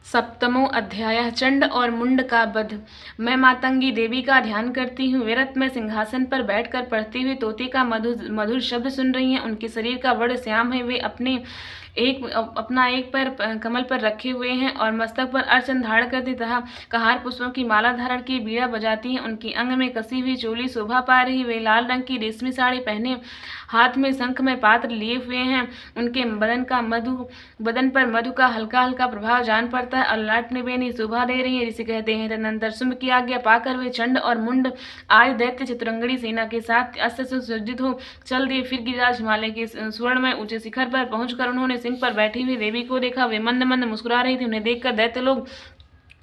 सप्तमो अध्याय चंड और मुंड का वध। मैं मातंगी देवी का ध्यान करती हूँ। वे रथ में सिंहासन पर बैठकर पढ़ती हुई तोते का मधुर मधुर शब्द सुन रही हैं। उनके शरीर का वर्ण श्याम है। वे अपना एक पैर कमल पर रखे हुए हैं और मस्तक पर अर्चन धारण करती तथा कहार पुष्पों की माला धारण की बीड़ा बजाती हैं। उनकी अंग में कसी हुई चोली शोभा पा रही। वे लाल रंग की रेशमी साड़ी पहने हाथ में शंख में पात्र लिए हुए हैं। उनके बदन पर मधु का हल्का हल्का प्रभाव जान पड़ता है और ललाट में बेनी शोभा दे रही है। ऋषि कहते हैं, तदनंतर शुंभ की आज्ञा पाकर वे चंड और मुंड आदि दैत्य चतुरंगड़ी सेना के साथ अस्त्र से सुसज्जित हो चल दिए। फिर गिरिराज हिमालय के स्वर्ण में ऊंचे शिखर पर पहुंचकर उन्होंने सिंह पर बैठी हुई देवी को देखा। वे मंद मंद मुस्कुरा रही थी। उन्हें देखकर दैत्य लोग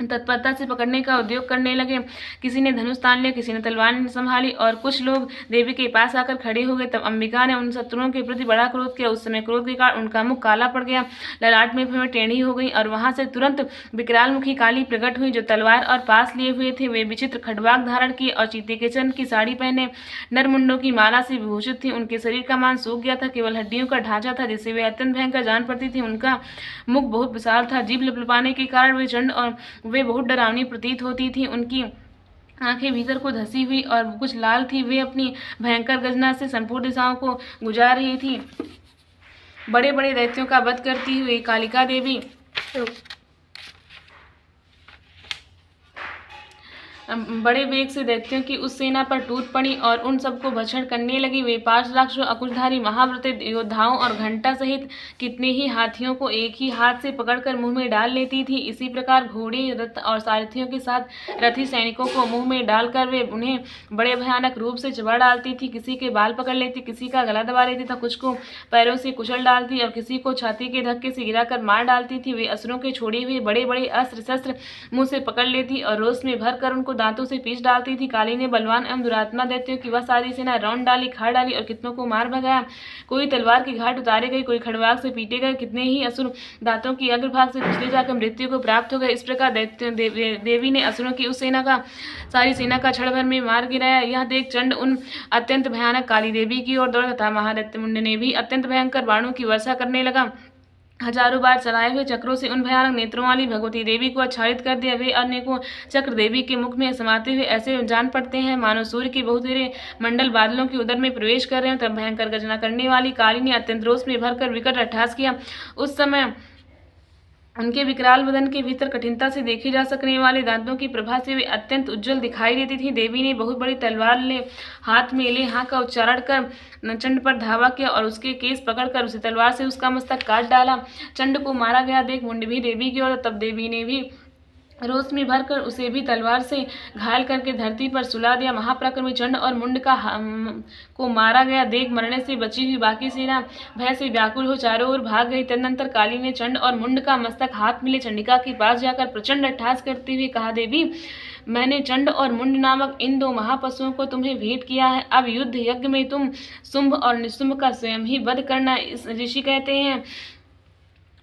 तत्परता से पकड़ने का उद्योग करने लगे। किसी ने धनुष तान लिया, किसी ने तलवार संभाली और कुछ लोग देवी के पास आकर खड़े हो गए। तब अंबिका ने उन शत्रुओं के प्रति बड़ा क्रोध किया। उस समय क्रोध के कारण उनका मुख काला पड़ गया, ललाट में टेढ़ी हो गई और वहां से तुरंत विकराल मुखी काली प्रकट हुई जो तलवार और पास लिए हुए थे। वे विचित्र खड्वाक धारण किए और चीते के चंद की साड़ी पहने नरमुंडों की माला से विभूषित थी। उनके शरीर का मांस सूख गया था, केवल हड्डियों का ढांचा था जिससे वे अत्यंत भयंकर जान पड़ती थी। उनका मुख बहुत विशाल था। जीभ लपलपाने के कारण वे बहुत डरावनी प्रतीत होती थी। उनकी आंखें भीतर को धसी हुई और कुछ लाल थी। वे अपनी भयंकर गर्जना से संपूर्ण दिशाओं को गुजार रही थी। बड़े बड़े दैत्यों का वध करती हुई कालिका देवी बड़े वेग से दैत्यों की उस सेना पर टूट पड़ी और उन सबको भक्षण करने लगी। वे 5 लाख अकुशधारी महाव्रत योद्धाओं और घंटा सहित कितने ही हाथियों को एक ही हाथ से पकड़कर मुंह में डाल लेती थी। इसी प्रकार घोड़े, रथ और सारथियों के साथ रथी सैनिकों को मुंह में डालकर वे उन्हें बड़े भयानक रूप से चबा डालती थी। किसी के बाल पकड़ लेती, किसी का गला दबा लेती था, कुछ को पैरों से कुचल डालती और किसी को छाती के धक्के से गिराकर मार डालती थी। वे असुरों के छोड़े हुए बड़े बड़े अस्त्र शस्त्र मुंह से पकड़ लेती और रोष में भर कर उनको दांतों से पीस डालती थी। काली ने बलवान एवं दुरात्मा दैत्यों की वह सारी सेना रौंद डाली, खा डाली और कितनों को मार भगाया। कोई तलवार की घाट उतारे गए, कोई खड़वाक से पीटे गए। कितने ही असुर दांतों की अग्रभाग से कुचले जाकर मृत्यु को प्राप्त हो गए। इस प्रकार देवी ने असुरों की उस सारी सेना का क्षण भर में मार गिराया। यह देख चंड उन अत्यंत भयानक काली देवी की ओर दौड़ा तथा महादैत्य मुंड ने भी अत्यंत भयंकर बाणों की वर्षा करने लगा। हजारों बार चलाए हुए चक्रों से उन भयानक नेत्रों वाली भगवती देवी को आच्छादित कर दिया। वे अनेकों चक्र देवी के मुख में समाते हुए ऐसे जान पड़ते हैं मानो सूर्य के बहुतेरे मंडल बादलों के उदर में प्रवेश कर रहे हैं। तब भयंकर गर्जना करने वाली काली ने अत्यंत रोष में भरकर विकट अट्टहास किया। उस समय उनके विकराल बदन के भीतर कठिनता से देखे जा सकने वाले दांतों की प्रभा से वे अत्यंत उज्जवल दिखाई देती थी। देवी ने बहुत बड़ी तलवार हाथ में ले हाँ का उच्चारण कर चंड पर धावा किया और उसके केस पकड़कर उसे तलवार से उसका मस्तक काट डाला। चंड को मारा गया देख मुंड भी देवी की ओर, तब देवी ने भी रोष में भरकर उसे भी तलवार से घायल करके धरती पर सुला दिया। महापराक्रमी चंड और मुंड को मारा गया देख मरने से बची हुई बाकी सेना भय से व्याकुल हो चारों ओर भाग गई। तदनंतर काली ने चंड और मुंड का मस्तक हाथ में ले चंडिका के पास जाकर प्रचंड अट्टहास करते हुए कहा, देवी, मैंने चंड और मुंड नामक इन 2 महापशुओं को तुम्हें भेंट किया है। अब युद्ध यज्ञ में तुम शुंभ और निशुंभ का स्वयं ही वध करना। इस ऋषि कहते हैं,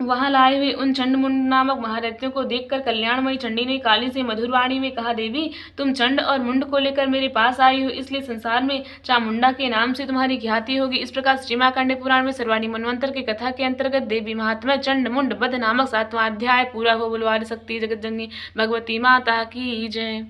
वहां लाए हुए उन चंड मुंड नामक महादैत्यों को देखकर कल्याणमयी चंडी ने काली से मधुर वाणी में कहा, देवी, तुम चंड और मुंड को लेकर मेरे पास आई हो, इसलिए संसार में चामुंडा के नाम से तुम्हारी ख्याति होगी। इस प्रकार श्री मार्कंडेय पुराण में सर्वाणी मनवंतर की कथा के अंतर्गत देवी महात्मा चंड मुंड वध नामक 7वां अध्याय पूरा हो। बोलो आदि शक्ति जगत जननी भगवती माता की जय।